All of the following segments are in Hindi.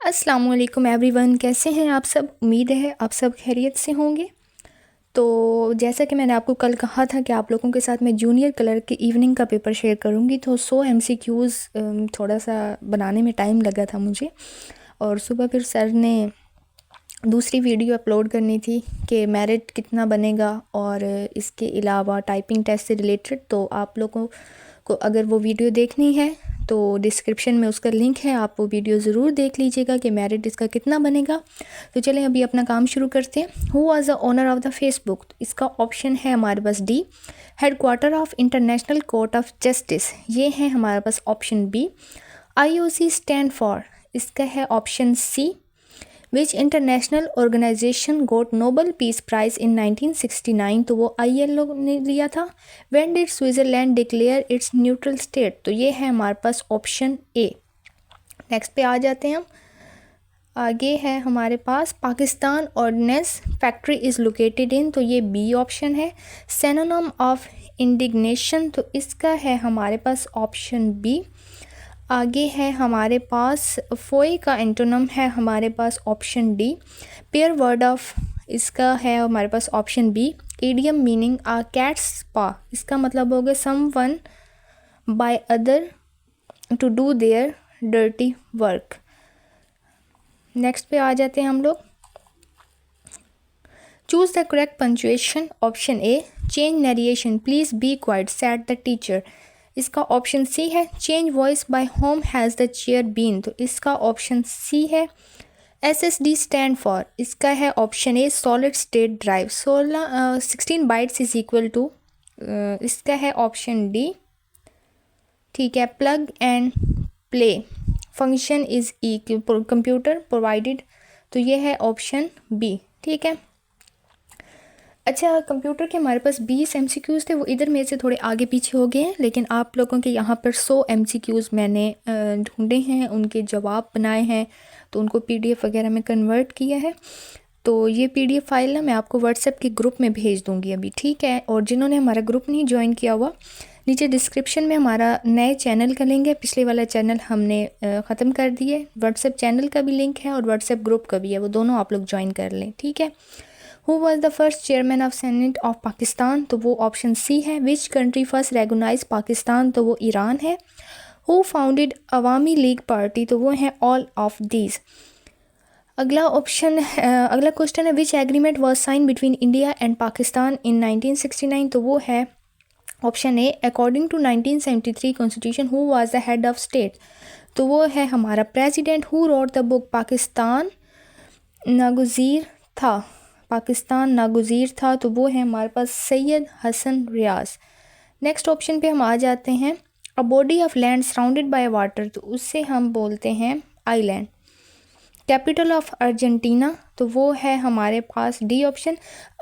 अस्सलाम वालेकुम एवरीवन, कैसे हैं आप सब। उम्मीद है आप सब खैरियत से होंगे। तो जैसा कि मैंने आपको कल कहा था कि आप लोगों के साथ मैं जूनियर कलर के इवनिंग का पेपर शेयर करूंगी, तो 100 एमसीक्यूज़ थोड़ा सा बनाने में टाइम लगा था मुझे। और सुबह फिर सर ने दूसरी वीडियो अपलोड करनी थी कि मेरिट कितना बनेगा, और इसके अलावा टाइपिंग टेस्ट से रिलेटेड। तो आप लोगों को अगर वो वीडियो देखनी है तो डिस्क्रिप्शन में उसका लिंक है, आप वो वीडियो ज़रूर देख लीजिएगा कि मेरिट इसका कितना बनेगा। तो चलें अभी अपना काम शुरू करते हैं। Who was the owner of the Facebook, तो इसका ऑप्शन है हमारे पास D. Headquarter of International Court of Justice, ये है हमारे पास option B. IOC stand for, इसका है option C. Which international organisation got Nobel Peace Prize in 1969, तो वो ILO ने लिया था। When did Switzerland declare its neutral state, तो ये है हमारे पास ऑप्शन ए। नेक्स्ट पे आ जाते हैं हम। आगे है हमारे पास Pakistan Ordnance Factory is located in, तो ये बी ऑप्शन है। सिनोनिम ऑफ इंडिग्नेशन, तो इसका है हमारे पास ऑप्शन बी। आगे है हमारे पास फोए का एंटोनम है हमारे पास option D. Pair word of, इसका है हमारे पास option B. Idiom meaning a cat's paw, इसका मतलब हो गया someone by other to do their dirty work. Next पे आ जाते हैं हम लोग। Choose the correct punctuation, option A. Change narration, please be quiet said the teacher, इसका ऑप्शन सी है। Change voice by whom has the chair been, तो इसका ऑप्शन सी है। SSD स्टैंड फॉर, इसका है option A solid state drive. 16 bytes is equal to, इसका है ऑप्शन डी। ठीक है। Plug and play function is computer provided, तो ये है ऑप्शन बी। ठीक है। अच्छा, कंप्यूटर के हमारे पास 20 MCQs थे, वो इधर मेरे से थोड़े आगे पीछे हो गए हैं, लेकिन आप लोगों के यहाँ पर 100 MCQs मैंने ढूंढे हैं, उनके जवाब बनाए हैं, तो उनको PDF वगैरह में कन्वर्ट किया है। तो ये PDF फाइल ना मैं आपको WhatsApp के ग्रुप में भेज दूँगी अभी। ठीक है। और जिन्होंने हमारा ग्रुप नहीं ज्वाइन किया हुआ, नीचे डिस्क्रिप्शन में हमारा नए चैनल का लिंक है। पिछले वाला चैनल हमने ख़त्म कर दिए। WhatsApp चैनल का भी लिंक है और WhatsApp ग्रुप का भी है, वो दोनों आप लोग ज्वाइन कर लें। ठीक है। Who was the first chairman of Senate of Pakistan, तो वो ऑप्शन सी है। Which country first recognise Pakistan, तो वो ईरान है। Who founded Awami League party, तो वो है ऑल ऑफ दीज। अगला क्वेश्चन है which agreement was sign between India and Pakistan in 1969, तो वो है option A. According to 1973 constitution who was the head of state, तो वो है हमारा president. Who wrote the book Pakistan Naguzir था, पाकिस्तान नागुज़ीर था, तो वो है हमारे पास सैयद हसन रियाज। नेक्स्ट ऑप्शन पे हम आ जाते हैं। A body of land surrounded by water, तो उससे हम बोलते हैं आइलैंड। कैपिटल ऑफ अर्जेंटीना, तो वो है हमारे पास डी ऑप्शन।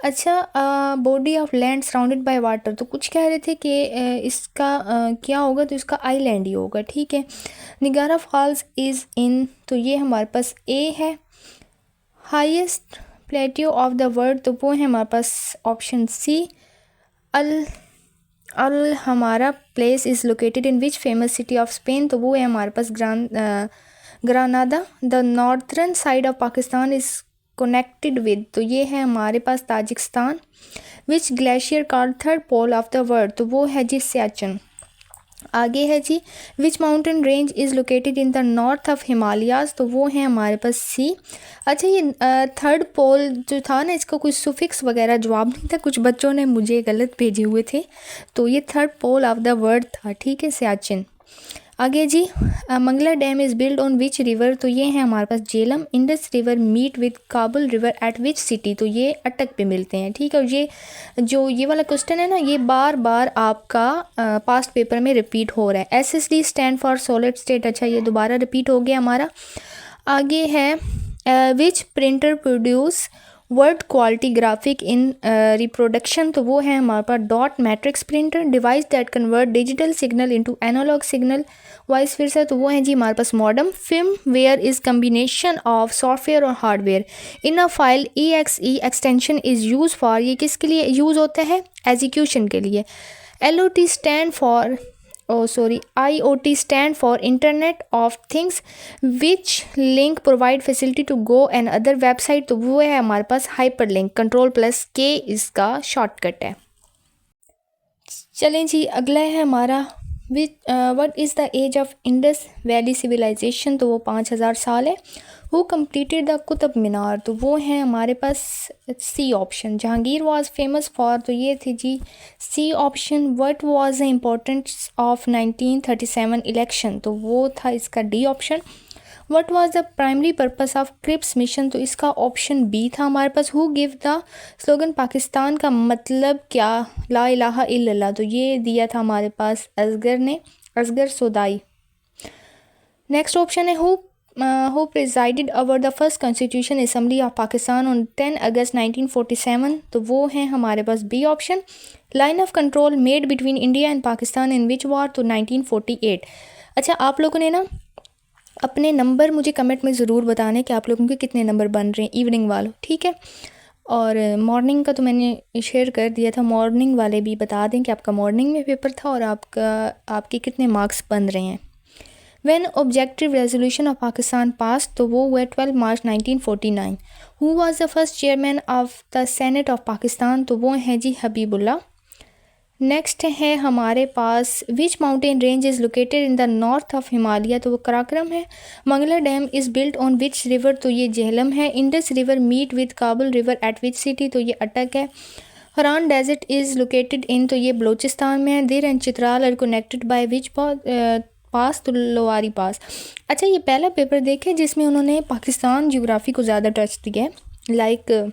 अच्छा, body of land surrounded by water, तो कुछ कह रहे थे कि इसका क्या होगा, तो इसका आइलैंड ही होगा। ठीक है। निगारा फॉल्स इज़ इन, तो ये हमारे पास ए है। Highest plateau of the world, तो वो है हमारे पास ऑप्शन सी। अल हमारा place is located in which famous city of Spain, तो वो है हमारे पास Granada. The northern side of Pakistan is connected with, तो ये है हमारे पास Tajikistan. Which glacier called third pole of the world, तो वो है जी सियाचिन। आगे है जी which mountain range is located in the north of Himalayas, तो वो है हमारे पास सी। अच्छा, ये थर्ड पोल जो था ना, इसका कुछ सुफिक्स वगैरह जवाब नहीं था, कुछ बच्चों ने मुझे गलत भेजे हुए थे, तो ये third pole of the world था। ठीक है, सियाचिन। आगे जी Mangla dam is build on which river, तो ये है हमारे पास Jhelum. Indus river meet with Kabul river at which city, तो ये अटक पे मिलते हैं। ठीक है। और ये वाला क्वेश्चन है ना, ये बार बार आपका पास्ट पेपर में रिपीट हो रहा है। SSD stand for solid state, अच्छा ये दोबारा रिपीट हो गया हमारा। आगे है which printer produce word quality graphic in reproduction, तो वो है हमारे पास dot matrix printer. Device that convert digital signal into analog signal vice फिर से, तो वो है जी हमारे पास modem. Firmware is combination of software और hardware in a file. EXE extension is use for, ये किसके लिए यूज़ होता है, एग्जीक्यूशन के लिए। LOT stand for IoT stand for internet of things which link provide facility to go and other website, तो वो है हमारे पास हाइपर लिंक, Ctrl+K इसका शॉर्टकट है। चलें जी, अगला है हमारा what is the age of Indus valley civilization, तो वो 5000 साल है। Who completed the Qutub Minar, तो वो है हमारे पास C option. Jahangir was famous for, तो ये थी जी C option. What was the importance of 1937 election, तो वो था इसका D option. What was the primary purpose of Cripps mission, तो इसका ऑप्शन बी था हमारे पास। Who give the slogan Pakistan का मतलब क्या, ला इलाहा इल्लल्लाह, तो ये दिया था हमारे पास असगर ने, असगर सोदाई। नेक्स्ट ऑप्शन है who presided over the first constitution assembly of Pakistan on 10 August 1947, तो वो है हमारे पास B option. Line of control made between India and Pakistan in which war, तो 1948। अच्छा, आप लोगों ने ना अपने नंबर मुझे कमेंट में ज़रूर बताने कि आप लोगों के कितने नंबर बन रहे हैं इवनिंग वालों, ठीक है। और मॉर्निंग का तो मैंने शेयर कर दिया था, मॉर्निंग वाले भी बता दें कि आपका मॉर्निंग में पेपर था और आपके कितने मार्क्स बन रहे हैं। When objective resolution of Pakistan pass, तो वो हुआ 12 March 1949। Who was the first chairman of the senate of Pakistan, तो वो हैं जी हबीबुल्ला। नेक्स्ट है हमारे पास which mountain range is located in the north of Himalaya, तो वो कराक्रम है। Mangla dam is built on which river, तो ये झेलम है। Indus river meet with Kabul river at which city, तो ये अटक है। हरान डेजर्ट इज़ लोकेटेड इन, तो ये बलूचिस्तान में है। Dir and Chitral are connected by which pass, तो लोवारी पास। अच्छा, ये पहला पेपर देखे जिसमें उन्होंने पाकिस्तान ज्योग्राफी को ज़्यादा टच दिया है, लाइक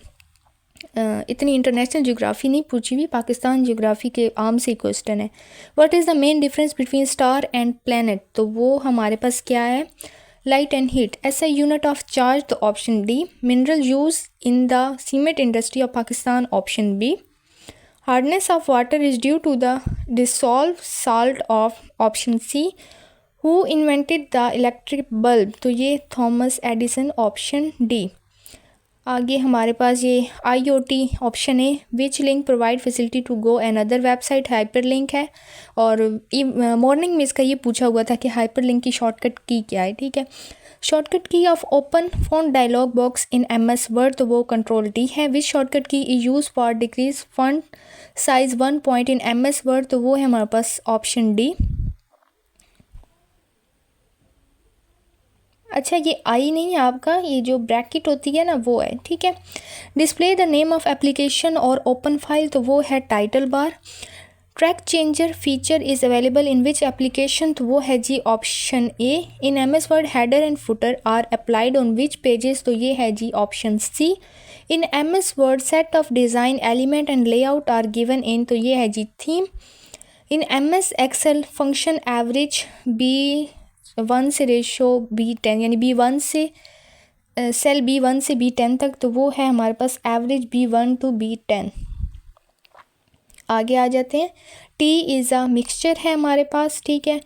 इतनी इंटरनेशनल ज्योग्राफी नहीं पूछी हुई, पाकिस्तान ज्योग्राफी के आम से क्वेश्चन है। What is the main difference between star and planet, तो वो हमारे पास क्या है, लाइट एंड हीट। ऐसा यूनिट ऑफ चार्ज, तो option D. Mineral use in the cement industry of Pakistan, option B. Hardness of water is due to the dissolve salt of, option C. Who invented the electric bulb, तो ये थॉमस एडिसन, ऑप्शन डी। आगे हमारे पास ये IoT ऑप्शन है। Which link provide facility to go and other website, hyperlink है। और मॉर्निंग में इसका ये पूछा हुआ था कि हाइपर लिंक की शॉर्टकट की क्या है, ठीक है। Shortcut key of open font dialog box in MS Word, तो वो Ctrl+D है। Which shortcut key use for decrease font size 1 point in MS Word, तो वो है हमारे पास ऑप्शन डी। अच्छा, ये आई नहीं है आपका, ये जो ब्रैकेट होती है ना वो है, ठीक है। Display the name of application और ओपन फाइल, तो वो है title bar. Track changer feature is available in which application, तो वो है जी option A. In MS word header and footer are applied on which pages, तो ये है जी option C. In MS word set of design element and layout are given in, तो ये है जी theme. In MS excel function average B1 से रेशो B10, यानी B1 से सेल B1 से B10 तक, तो वो है हमारे पास एवरेज B1 to B10। आगे आ जाते हैं। टी इज़ अ मिक्सचर है हमारे पास, ठीक है।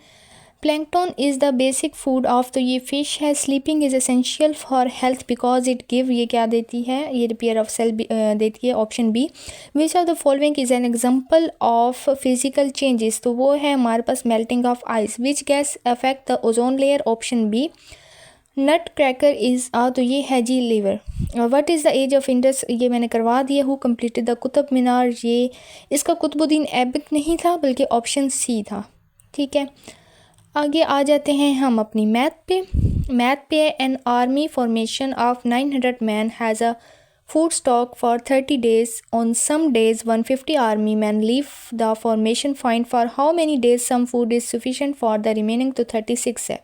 Plankton is the basic food of, तो ये फ़िश है। Sleeping is essential for health because it give, ये क्या देती है, ये रिपेयर ऑफ सेल देती है, option B. Which of the following is an example of physical changes, तो वो है हमारे पास melting of ice. Which gas affect the ozone layer, option B. Nut cracker is तो ये है जी lever. What is the age of Indus, ये मैंने करवा दिया। Who completed the Qutub Minar, ये इसका कुतुबुद्दीन ऐबक नहीं था बल्कि ऑप्शन सी था, ठीक है। आगे आ जाते हैं हम अपनी मैथ पे an army formation of 900 man has a food stock for 30 days। On some days 150 army man leave the formation find for how many days some food is sufficient for the remaining, तो 36 है।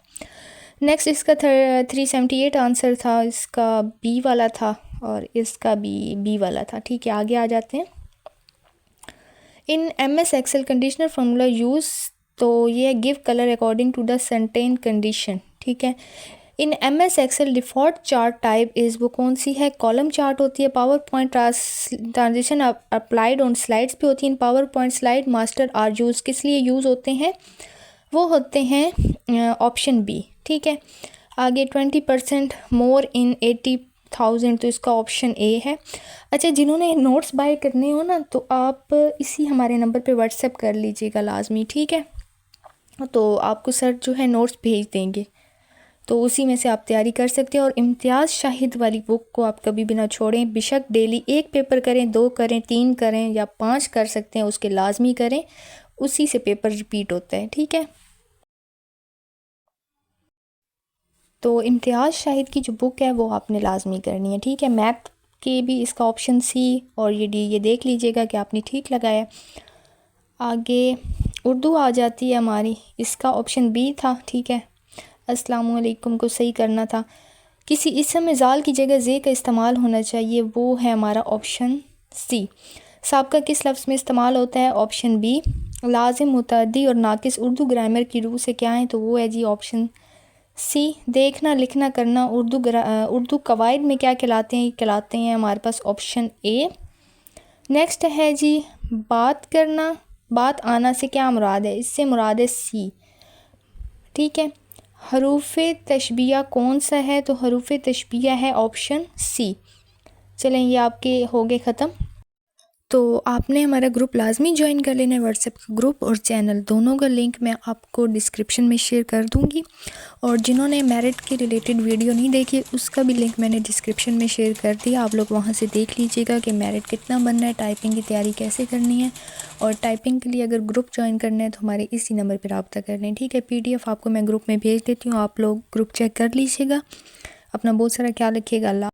नेक्स्ट इसका 378 आंसर था, इसका बी वाला था और इसका भी बी वाला था, ठीक है। आगे आ जाते हैं। In MS excel conditional formula use, तो ये give colour according to the certain condition, ठीक है। In MS excel default chart type is, वो कौन सी है, कॉलम चार्ट होती है। PowerPoint transition applied on slides भी होती हैं। PowerPoint slide master are use किस लिए यूज़ होते हैं, वो होते हैं ऑप्शन बी, ठीक है। आगे 20% मोर इन 80,000, तो इसका ऑप्शन ए है। अच्छा, जिन्होंने नोट्स बाय करने हो ना, तो आप इसी हमारे नंबर पे व्हाट्सएप कर लीजिएगा लाजमी, ठीक है। तो आपको सर जो है नोट्स भेज देंगे, तो उसी में से आप तैयारी कर सकते हैं। और इम्तियाज़ शाहिद वाली बुक को आप कभी भी ना छोड़ें। बेशक डेली 1 पेपर करें, 2 करें, 3 करें या 5 कर सकते हैं, उसके लाजमी करें, उसी से पेपर रिपीट होता है, ठीक है। तो इम्तियाज़ शाहिद की जो बुक है वो आपने लाजमी करनी है, ठीक है। मैथ के भी इसका ऑप्शन सी और ये डी, ये देख लीजिएगा कि आपने ठीक लगाया। आगे उर्दू आ जाती है हमारी, इसका ऑप्शन बी था, ठीक है। अस्सलामु अलैकुम को सही करना था। किसी इसम में ज़ाल की जगह जे का इस्तेमाल होना चाहिए, वो है हमारा ऑप्शन सी। साबका किस लफ्ज़ में इस्तेमाल होता है, ऑप्शन बी। लाजिम, मुतअद्दी और नाकिस उर्दू ग्रामर की रूह से क्या है, तो वो है जी ऑप्शन सी। देखना, लिखना, करना उर्दू कवायद में क्या कहलाते हैं, कहलाते हैं हमारे पास ऑप्शन ए। नेक्स्ट है जी बात करना, बात आना से क्या मुराद है, इससे मुराद है सी, ठीक है। हरूफ तशबिया कौन सा है, तो हरूफ तशबिया है ऑप्शन सी। चलें, ये आपके हो गए ख़त्म। तो आपने हमारा ग्रुप लाजमी ज्वाइन कर लेना है। व्हाट्सएप का ग्रुप और चैनल दोनों का लिंक मैं आपको डिस्क्रिप्शन में शेयर कर दूंगी, और जिन्होंने मेरिट के रिलेटेड वीडियो नहीं देखी उसका भी लिंक मैंने डिस्क्रिप्शन में शेयर कर दिया। आप लोग वहां से देख लीजिएगा कि मेरिट कितना बनना है, टाइपिंग की तैयारी कैसे करनी है। और टाइपिंग के लिए अगर ग्रुप ज्वाइन करना है तो हमारे इसी नंबर पर रब्ता कर लें, ठीक है। PDF आपको मैं ग्रुप में भेज देती हूँ, आप लोग ग्रुप चेक कर लीजिएगा। अपना बहुत सारा ख्याल रखिएगा। अल्लाह।